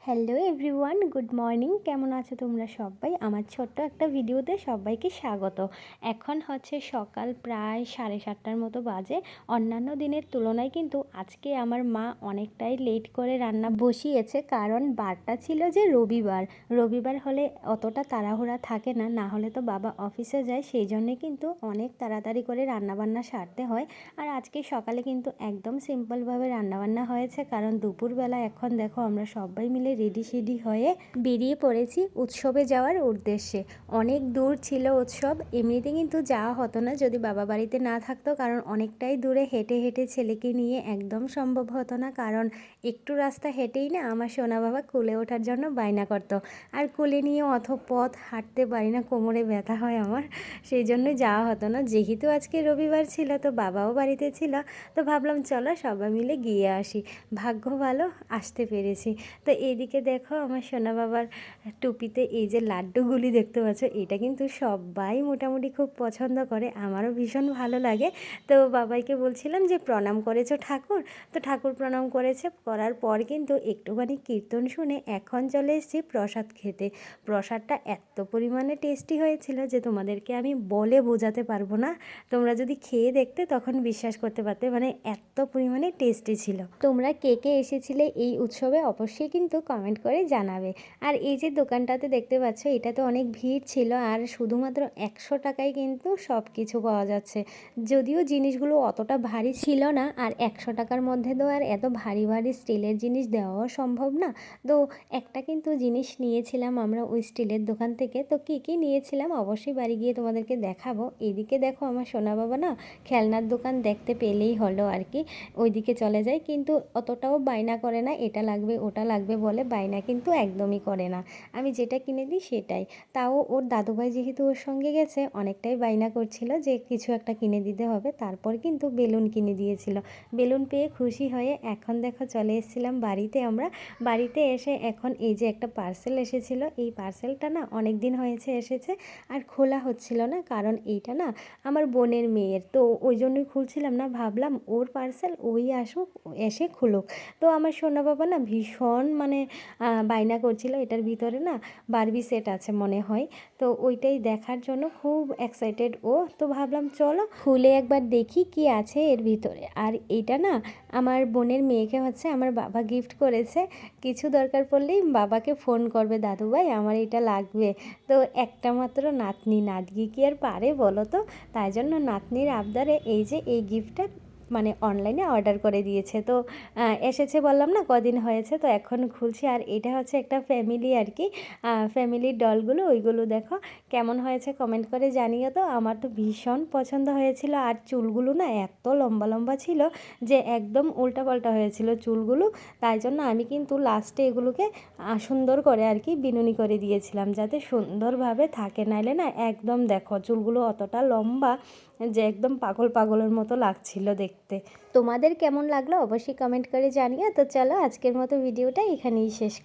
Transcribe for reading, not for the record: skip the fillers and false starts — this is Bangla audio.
Hello everyone, good morning. কেমন আছো তোমরা সবাই? আমার ছোট্ট একটা ভিডিওতে সবাইকে স্বাগত। এখন হচ্ছে সকাল প্রায় 7:30টার মতো বাজে। অন্যান্য দিনের তুলনায় কিন্তু আজকে আমার মা অনেকটাই লেট করে রান্না বসিয়েছে, কারণ বারটা ছিল যে রবিবার। রবিবার হলে অতটা তাড়াহুড়া থাকে না, না হলে তো বাবা অফিসে যায়, সেই জন্যে কিন্তু অনেক তাড়াতাড়ি করে রান্নাবান্না সারতে হয়। আর আজকে সকালে কিন্তু একদম সিম্পলভাবে রান্নাবান্না হয়েছে, কারণ দুপুরবেলা এখন দেখো আমরা সবাই মিলে রেডি হয়ে বেরিয়ে পড়েছি উৎসবে যাওয়ার উদ্দেশ্যে। অনেক দূর ছিল উৎসব, এমনিতে কিন্তু যাওয়া হতো না যদি বাবা বাড়িতে না থাকতো, কারণ অনেকটাই দূরে হেঁটে হেঁটে ছেলেকে নিয়ে একদম সম্ভব হতো না, কারণ একটু রাস্তা হেঁটেই না আমার সোনা বাবা কোলে ওঠার জন্য বায়না করতো। আর কোলে নিয়ে অত পথ হাঁটতে পারি না, কোমরে ব্যথা হয় আমার, সেই জন্য যাওয়া হতো না। যেহেতু আজকে রবিবার ছিল তো বাবাও বাড়িতে ছিল, তো ভাবলাম চলো সবাই মিলে গিয়ে আসি। ভাগ্য ভালো আসতে পেরেছি। তো এইদিকে দেখো আমার সোনা বাবার টুপিতে এই যে লাড্ডুগুলি দেখতে পাচ্ছ, এটা কিন্তু সবাই মোটামুটি খুব পছন্দ করে, আমারও ভীষণ ভালো লাগে। তো বাবাইকে বলছিলাম যে প্রণাম করেছো ঠাকুর? তো ঠাকুর প্রণাম করেছে, করার পর কিন্তু একটুখানি কীর্তন শুনে এখন চলে এসেছি প্রসাদ খেতে। প্রসাদটা এত পরিমাণে টেস্টি হয়েছিল যে তোমাদেরকে আমি বলে বোঝাতে পারবো না। তোমরা যদি খেয়ে দেখতে তখন বিশ্বাস করতে পারতে, মানে এত পরিমাণে টেস্টি ছিল। তোমরা কে কে এসেছিলে এই উৎসবে অবশ্যই কিন্তু কমেন্ট করে জানাবে। আর এই যে দোকানটাতে দেখতে পাচ্ছ, এটাতে অনেক ভিড় ছিল, আর শুধুমাত্র 100 টাকায় কিন্তু সব কিছু পাওয়া যাচ্ছে। যদিও জিনিসগুলো অতটা ভারী ছিল না, আর 100 টাকার মধ্যে তো আর এত ভারী ভারী স্টিলের জিনিস দেওয়াও সম্ভব না। তো একটা কিন্তু জিনিস নিয়েছিলাম আমরা ওই স্টিলের দোকান থেকে। তো কী কী নিয়েছিলাম অবশ্যই বাড়ি গিয়ে তোমাদেরকে দেখাবো। এইদিকে দেখো আমার সোনা বাবা না খেলনার দোকান দেখতে পেলেই হলো আর কি ওইদিকে চলে যায়, কিন্তু অতটাও বায়না করে না, এটা লাগবে ওটা লাগবে বলে বায়না কিন্তু একদমই করে না। আমি যেটা কিনে দিই সেটাই। তাও ওর দাদুভাই যেহেতু ওর সঙ্গে গেছে, অনেকটাই বায়না করছিল যে কিছু একটা কিনে দিতে হবে। তারপর কিন্তু বেলুন কিনে দিয়েছিল। বেলুন পেয়ে খুশি হয়ে এখন দেখো চলে এসেছিলাম বাড়িতে। আমরা বাড়িতে এসে এখন এই যে একটা পার্সেল এসেছিল, এই পার্সেলটা না অনেক দিন হয়েছে এসেছে, আর খোলা হচ্ছিল না, কারণ এইটা না আমার বোনের মেয়ের, তো ওই জন্যই খুলছিলাম না। ভাবলাম ওর পার্সেল ওই আসুক, এসে খুলুক। তো আমার সোনা বাবা না ভীষণ মানে বায়না করছিল, এটার ভিতরে না বারবি সেট আছে মনে হয়, তো ওইটাই দেখার জন্য খুব এক্সাইটেড ও। তো ভাবলাম চলো খুলে একবার দেখি কি আছে এর ভিতরে। আর এইটা না আমার বোনের মেয়েকে হচ্ছে আমার বাবা গিফট করেছে। কিছু দরকার পড়লেই বাবাকে ফোন করবে, দাদুভাই আমার এটা লাগবে। তো একটা মাত্র নাতনি, নাতনি কি আর পারে বলো তো? তাই জন্য নাতনির আবদারে এই যে এই গিফটটা মানে অনলাইনে অর্ডার করে দিয়েছে। তো এসেছে বললাম না কদিন হয়েছে, তো এখন খুলছি। আর এটা হচ্ছে একটা ফ্যামিলি আর কি, ফ্যামিলির ডলগুলো, ওইগুলো দেখো কেমন হয়েছে কমেন্ট করে জানিও। তো আমার তো ভীষণ পছন্দ হয়েছিল। আর চুলগুলো না এত লম্বা লম্বা ছিল যে একদম উল্টাপাল্টা হয়েছিল চুলগুলো, তাই জন্য আমি কিন্তু লাস্টে এগুলোকে সুন্দর করে আর কি বিনুনি করে দিয়েছিলাম, যাতে সুন্দরভাবে থাকে। নাইলে না একদম দেখো চুলগুলো অতটা লম্বা যে একদম পাগল পাগলের মতো লাগছিল দেখতে। তোমাদের কেমন লাগলো অবশ্যই কমেন্ট করে জানিও। তো চলো আজকের মতো ভিডিওটা এখানেই শেষ করি।